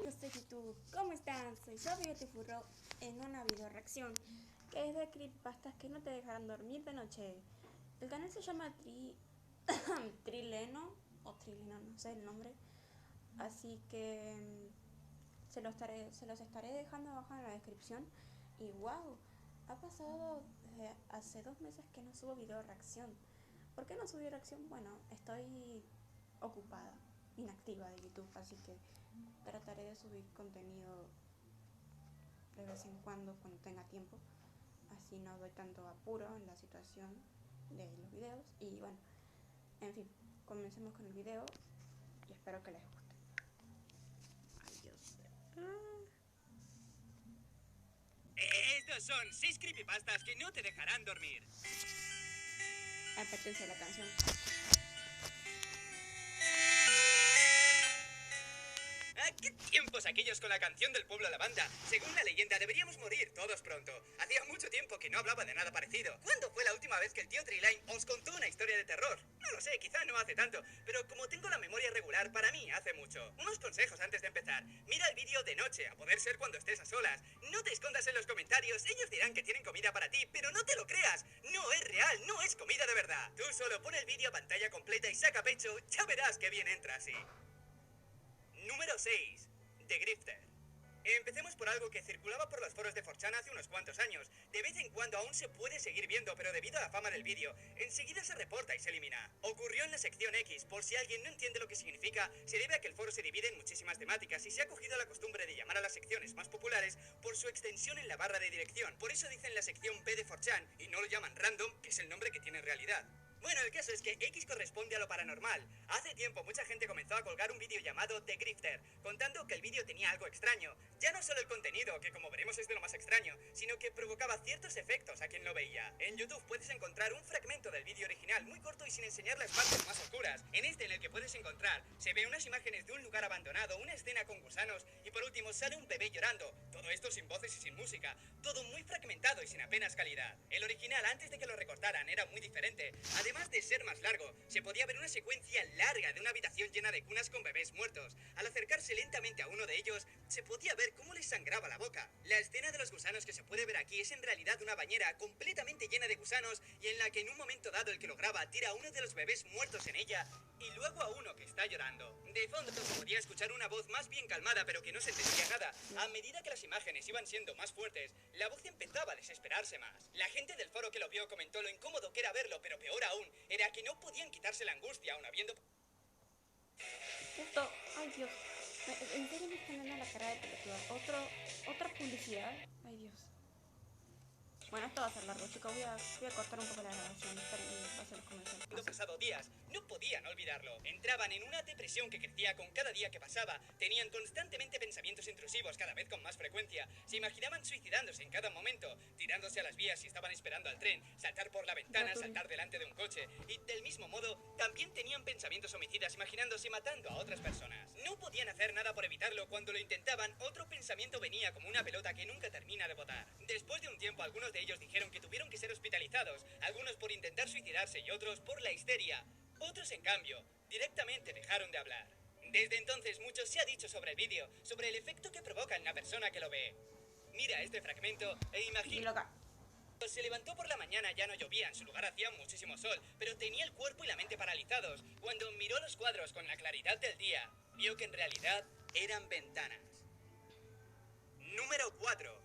de YouTube, ¿cómo están? Soy Sofía Tifurro en una video reacción que es de creepypastas que no te dejarán dormir de noche. El canal se llama Trileno o Trileno, no sé el nombre, así que se los estaré dejando abajo en la descripción. Y wow, ha pasado desde hace 2 meses que no subo video reacción. ¿Por qué no subí reacción? Bueno, estoy ocupada, inactiva de YouTube, así que trataré de subir contenido de vez en cuando tenga tiempo, así no doy tanto apuro en la situación de los videos. Y bueno, en fin, comencemos con el video y espero que les guste. Ay, Dios. Estos son 6 creepypastas que no te dejarán dormir. Advertencia de la canción. ¿Qué tiempos aquellos con la canción del pueblo lavanda? Según la leyenda, deberíamos morir todos pronto. Hacía mucho tiempo que no hablaba de nada parecido. ¿Cuándo fue la última vez que el tío Treeline os contó una historia de terror? No lo sé, quizá no hace tanto, pero como tengo la memoria regular, para mí hace mucho. Unos consejos antes de empezar. Mira el vídeo de noche, a poder ser cuando estés a solas. No te escondas en los comentarios, ellos dirán que tienen comida para ti, pero no te lo creas. No es real, no es comida de verdad. Tú solo pon el vídeo a pantalla completa y saca pecho, ya verás que bien entra así. Número 6. The Grifter. Empecemos por algo que circulaba por los foros de 4chan hace unos cuantos años. De vez en cuando aún se puede seguir viendo, pero debido a la fama del vídeo, enseguida se reporta y se elimina. Ocurrió en la sección X. Por si alguien no entiende lo que significa, se debe a que el foro se divide en muchísimas temáticas y se ha cogido la costumbre de llamar a las secciones más populares por su extensión en la barra de dirección. Por eso dicen la sección P de 4chan y no lo llaman random, que es el nombre que tiene en realidad. Bueno, el caso es que X corresponde a lo paranormal. Hace tiempo mucha gente comenzó a colgar un vídeo llamado The Grifter, contando que el vídeo tenía algo extraño. Ya no solo el contenido, que como veremos es de lo más extraño, sino que provocaba ciertos efectos a quien lo veía. En YouTube puedes encontrar un fragmento del vídeo original, muy corto y sin enseñar las partes más oscuras. En este, en el que puedes encontrar, se ve unas imágenes de un lugar abandonado, una escena con gusanos y por último sale un bebé llorando. Todo esto sin voces y sin música, todo muy fragmentado y sin apenas calidad. El original, antes de que lo recortaran, era muy diferente. Además de ser más largo, se podía ver una secuencia larga de una habitación llena de cunas con bebés muertos. Al acercarse lentamente a uno de ellos, se podía ver cómo les sangraba la boca. La escena de los gusanos que se puede ver aquí es en realidad una bañera completamente llena de gusanos y en la que en un momento dado el que lo graba tira a uno de los bebés muertos en ella y luego a uno que está llorando. De fondo se podía escuchar una voz más bien calmada, pero que no se entendía nada. A medida que las imágenes iban siendo más fuertes, la voz empezaba a desesperarse más. La gente del foro que lo vio comentó lo incómodo que era verlo, pero peor aún, era que no podían quitarse la angustia aún habiendo... Justo, ay Dios, en serio me están dando la cara de pelotuda. Otra publicidad, ay Dios. Bueno, esto va a ser largo, chicos. Voy a cortar un poco la grabación. Esperen, va a ser comercial. Pasado días, no podían olvidarlo. Entraban en una depresión que crecía con cada día que pasaba. Tenían constantemente pensamientos intrusivos, cada vez con más frecuencia. Se imaginaban suicidándose en cada momento, tirándose a las vías si estaban esperando al tren, saltar por la ventana, saltar delante de un coche. Y del mismo modo, también tenían pensamientos homicidas, imaginándose matando a otras personas. No podían hacer nada por evitarlo. Cuando lo intentaban, otro pensamiento venía como una pelota que nunca termina de botar. Después de un tiempo, algunos de ellos dijeron que tuvieron que ser hospitalizados, algunos por intentar suicidarse y otros por la histeria. Otros, en cambio, directamente dejaron de hablar. Desde entonces mucho se ha dicho sobre el vídeo, sobre el efecto que provoca en la persona que lo ve. Mira este fragmento e imagina... Se levantó por la mañana, ya no llovía, en su lugar hacía muchísimo sol, pero tenía el cuerpo y la mente paralizados. Cuando miró los cuadros con la claridad del día, vio que en realidad eran ventanas. Número 4.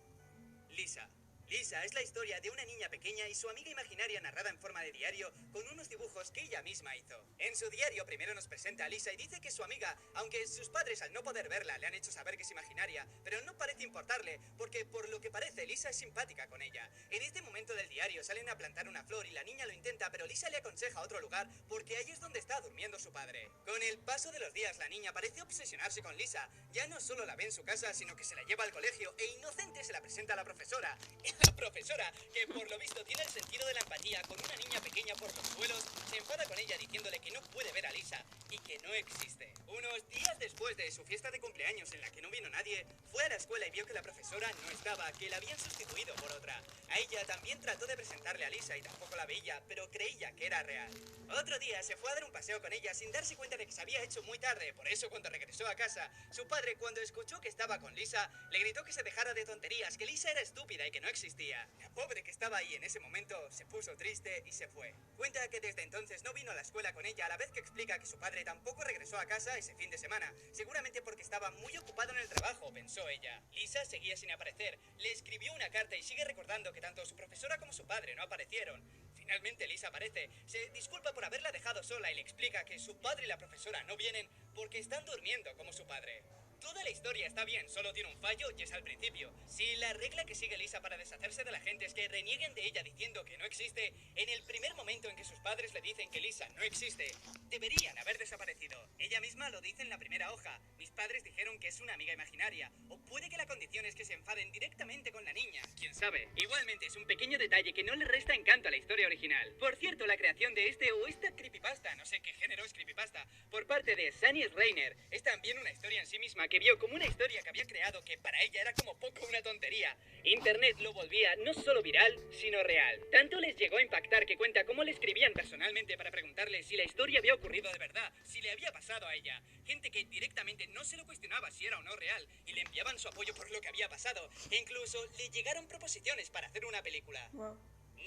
Lisa. Lisa es la historia de una niña pequeña y su amiga imaginaria narrada en forma de diario con unos dibujos que ella misma hizo. En su diario primero nos presenta a Lisa y dice que su amiga, aunque sus padres al no poder verla le han hecho saber que es imaginaria, pero no parece importarle porque por lo que parece Lisa es simpática con ella. En este momento del diario salen a plantar una flor y la niña lo intenta, pero Lisa le aconseja otro lugar porque ahí es donde está durmiendo su padre. Con el paso de los días la niña parece obsesionarse con Lisa. Ya no solo la ve en su casa, sino que se la lleva al colegio e inocente se la presenta a la profesora. La profesora, que por lo visto tiene el sentido de la empatía con una niña pequeña por los suelos, se enfada con ella diciéndole que no puede ver a Lisa y que no existe. Unos días después de su fiesta de cumpleaños en la que no vino nadie, fue a la escuela y vio que la profesora no estaba, que la habían sustituido por otra. A ella también trató de presentarle a Lisa y tampoco la veía, pero creía que era real. Otro día se fue a dar un paseo con ella sin darse cuenta de que se había hecho muy tarde. Por eso cuando regresó a casa, su padre, cuando escuchó que estaba con Lisa, le gritó que se dejara de tonterías, que Lisa era estúpida y que no existía. La pobre que estaba ahí en ese momento se puso triste y se fue. Cuenta que desde entonces no vino a la escuela con ella, a la vez que explica que su padre tampoco regresó a casa ese fin de semana, seguramente porque estaba muy ocupado en el trabajo, pensó ella. Lisa seguía sin aparecer, le escribió una carta y sigue recordando que tanto su profesora como su padre no aparecieron. Finalmente Lisa aparece, se disculpa por haberla dejado sola y le explica que su padre y la profesora no vienen porque están durmiendo como su padre. Toda la historia está bien, solo tiene un fallo y es al principio. Si la regla que sigue Lisa para deshacerse de la gente es que renieguen de ella diciendo que no existe, en el primer momento en que sus padres le dicen que Lisa no existe, deberían haber desaparecido. Ella misma lo dice en la primera hoja. Mis padres dijeron que es una amiga imaginaria. O puede que la condición es que se enfaden directamente con la niña. ¿Quién sabe? Igualmente es un pequeño detalle que no le resta encanto a la historia original. Por cierto, la creación de este o esta creepypasta, no sé qué género es creepypasta, por parte de Sunny Reiner, es también una historia en sí misma que vio como una historia que había creado que para ella era como poco una tontería. Internet lo volvía no solo viral, sino real. Tanto les llegó a impactar que cuenta cómo le escribían personalmente para preguntarle si la historia había ocurrido de verdad, si le había pasado a ella. Gente que directamente no se lo cuestionaba si era o no real y le enviaban su apoyo por lo que había pasado. E incluso le llegaron proposiciones para hacer una película. Wow.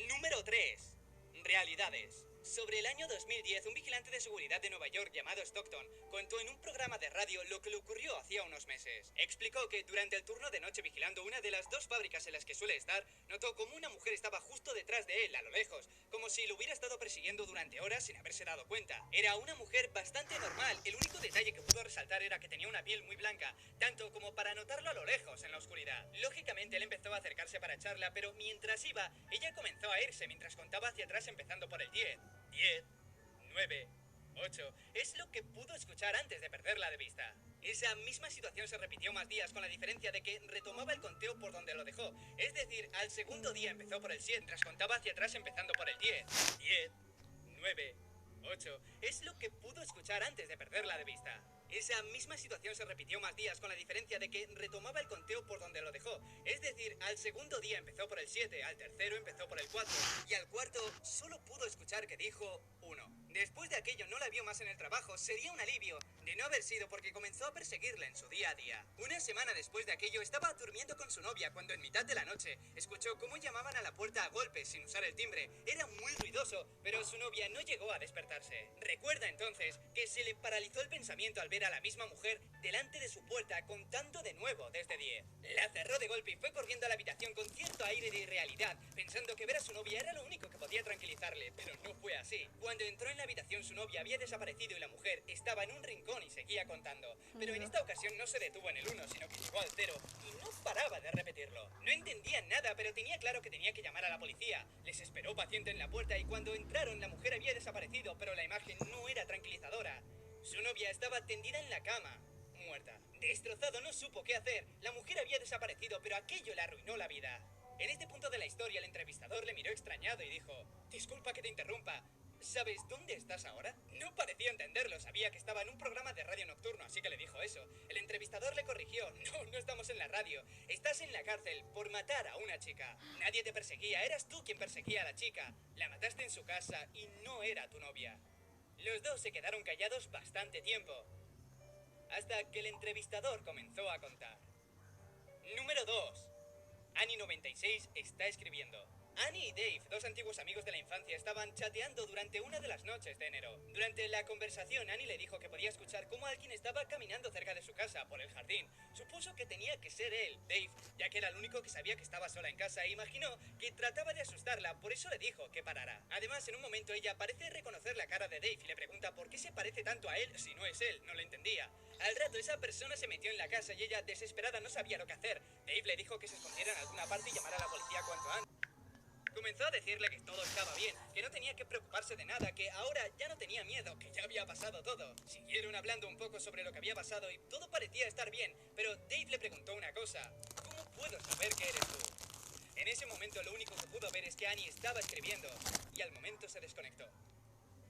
Número 3. Realidades. Sobre el año 2010, un vigilante de seguridad de Nueva York llamado Stockton contó en un programa de radio lo que le ocurrió hacía unos meses. Explicó que durante el turno de noche vigilando una de las dos fábricas en las que suele estar, notó como una mujer estaba justo detrás de él, a lo lejos, como si lo hubiera estado persiguiendo durante horas sin haberse dado cuenta. Era una mujer bastante normal, el único detalle que pudo resaltar era que tenía una piel muy blanca, tanto como para notarlo a lo lejos en la oscuridad. Lógicamente él empezó a acercarse para echarla, pero mientras iba, ella comenzó a irse mientras contaba hacia atrás empezando por el 10. 10, 9, 8. Es lo que pudo escuchar antes de perderla de vista. Esa misma situación se repitió más días, con la diferencia de que retomaba el conteo por donde lo dejó. Es decir, al segundo día empezó por el 7, mientras contaba hacia atrás empezando por el 10. 10, 9, 8. Es lo que pudo escuchar antes de perderla de vista. Esa misma situación se repitió más días, con la diferencia de que retomaba el conteo por donde lo dejó. Es decir, al segundo día empezó por el 7, al tercero empezó por el 4 y al cuarto solo pudo escuchar que dijo 1. Después de aquello no la vio más en el trabajo. Sería un alivio de no haber sido porque comenzó a perseguirla en su día a día. Una semana después de aquello estaba durmiendo con su novia cuando en mitad de la noche escuchó cómo llamaban a la puerta a golpes sin usar el timbre. Era muy ruidoso, pero su novia no llegó a despertarse. Recuerda entonces que se le paralizó el pensamiento al ver a la misma mujer delante de su puerta contando de nuevo desde 10. La cerró de golpe y fue corriendo a la habitación con cierto aire de irrealidad, pensando que ver a su novia era lo único que podía tranquilizarle, pero no fue así. Cuando entró en la habitación su novia había desaparecido y la mujer estaba en un rincón y seguía contando. Pero en esta ocasión no se detuvo en el 1, sino que llegó al 0 y no paraba de repetirlo. No entendían nada, pero tenía claro que tenía que llamar a la policía. Les esperó paciente en la puerta y cuando entraron la mujer había desaparecido, pero la imagen no era tranquilizadora. Su novia estaba tendida en la cama, muerta. Destrozado, no supo qué hacer. La mujer había desaparecido, pero aquello le arruinó la vida. En este punto de la historia, el entrevistador le miró extrañado y dijo: disculpa que te interrumpa, ¿sabes dónde estás ahora? No parecía entenderlo, sabía que estaba en un programa de radio nocturno, así que le dijo eso. El entrevistador le corrigió: no estamos en la radio, estás en la cárcel por matar a una chica. Nadie te perseguía, eras tú quien perseguía a la chica. La mataste en su casa y no era tu novia. Los dos se quedaron callados bastante tiempo, hasta que el entrevistador comenzó a contar. Número 2. Annie96 está escribiendo. Annie y Dave, dos antiguos amigos de la infancia, estaban chateando durante una de las noches de enero. Durante la conversación, Annie le dijo que podía escuchar cómo alguien estaba caminando cerca de su casa, por el jardín. Supuso que tenía que ser él, Dave, ya que era el único que sabía que estaba sola en casa e imaginó que trataba de asustarla, por eso le dijo que parara. Además, en un momento ella parece reconocer la cara de Dave y le pregunta por qué se parece tanto a él si no es él, no lo entendía. Al rato esa persona se metió en la casa y ella, desesperada, no sabía lo que hacer. Dave le dijo que se escondiera en alguna parte y llamara a la policía cuanto antes. Comenzó a decirle que todo estaba bien, que no tenía que preocuparse de nada, que ahora ya no tenía miedo, que ya había pasado todo. Siguieron hablando un poco sobre lo que había pasado y todo parecía estar bien, pero Dave le preguntó una cosa: ¿cómo puedo saber que eres tú? En ese momento lo único que pudo ver es que Annie estaba escribiendo y al momento se desconectó.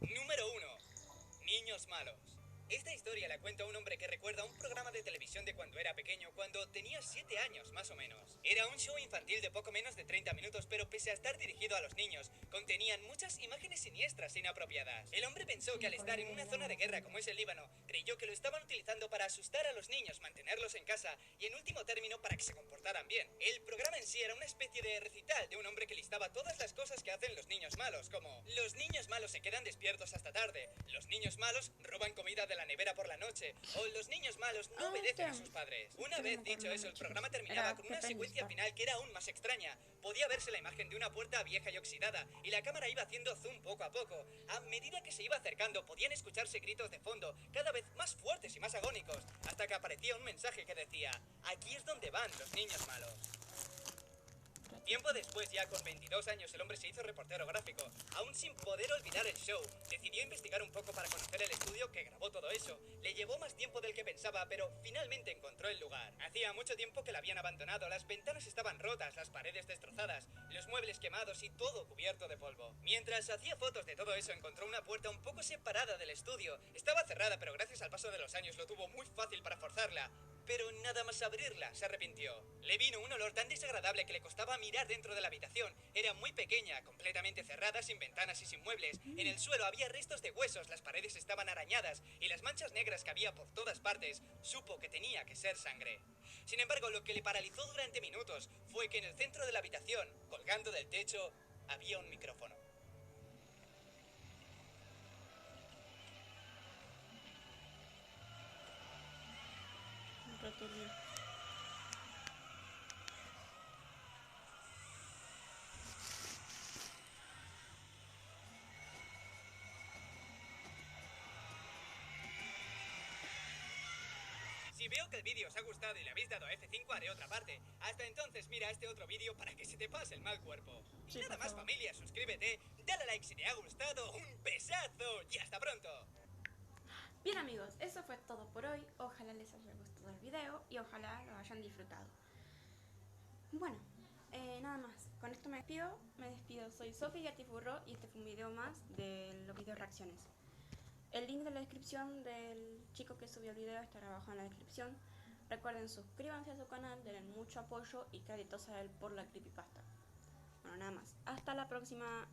Número 1. Niños malos. Esta historia la cuenta un hombre que recuerda un programa de televisión de cuando era pequeño, cuando tenía 7 años más o menos. Era un show infantil de poco menos de 30 minutos, pero pese a estar dirigido a los niños, contenían muchas imágenes siniestras e inapropiadas. El hombre pensó que al estar en una zona de guerra como es el Líbano, creyó que lo estaban utilizando para asustar a los niños, mantenerlos en casa y en último término para que se comportaran bien. El programa en sí era una especie de recital de un hombre que listaba todas las cosas que hacen los niños malos, como los niños malos se quedan despiertos hasta tarde, los niños malos roban comida de la nevera por la noche, o los niños malos no obedecen a sus padres. Una vez dicho eso, el programa terminaba con una secuencia final que era aún más extraña. Podía verse la imagen de una puerta vieja y oxidada, y la cámara iba haciendo zoom poco a poco. A medida que se iba acercando, podían escucharse gritos de fondo, cada vez más fuertes y más agónicos, hasta que aparecía un mensaje que decía: aquí es donde van los niños malos. Tiempo después, ya con 22 años, el hombre se hizo reportero gráfico. Aún sin poder olvidar el show, decidió investigar un poco para conocer el estudio que grabó todo eso. Le llevó más tiempo del que pensaba, pero finalmente encontró el lugar. Hacía mucho tiempo que la habían abandonado, las ventanas estaban rotas, las paredes destrozadas, los muebles quemados y todo cubierto de polvo. Mientras hacía fotos de todo eso, encontró una puerta un poco separada del estudio. Estaba cerrada, pero gracias al paso de los años lo tuvo muy fácil para forzarla. Pero nada más abrirla, se arrepintió. Le vino un olor tan desagradable que le costaba mirar dentro de la habitación. Era muy pequeña, completamente cerrada, sin ventanas y sin muebles. En el suelo había restos de huesos, las paredes estaban arañadas y las manchas negras que había por todas partes. Supo que tenía que ser sangre. Sin embargo, lo que le paralizó durante minutos fue que en el centro de la habitación, colgando del techo, había un micrófono. Un returbio. Si veo que el vídeo os ha gustado y le habéis dado a F5, haré otra parte. Hasta entonces, mira este otro vídeo para que se te pase el mal cuerpo. Y Sí, nada por más, favor. familia, suscríbete, dale a like si te ha gustado, un besazo y hasta pronto. Bien amigos, eso fue todo por hoy. Ojalá les haya gustado el video y ojalá lo hayan disfrutado. Bueno, nada más. Con esto me despido. Soy Sofi Gatifurro y este fue un video más de los videos reacciones. El link de la descripción del chico que subió el video estará abajo en la descripción. Recuerden, suscríbanse a su canal, denle mucho apoyo y créditos a él por la creepypasta. Bueno, nada más. Hasta la próxima.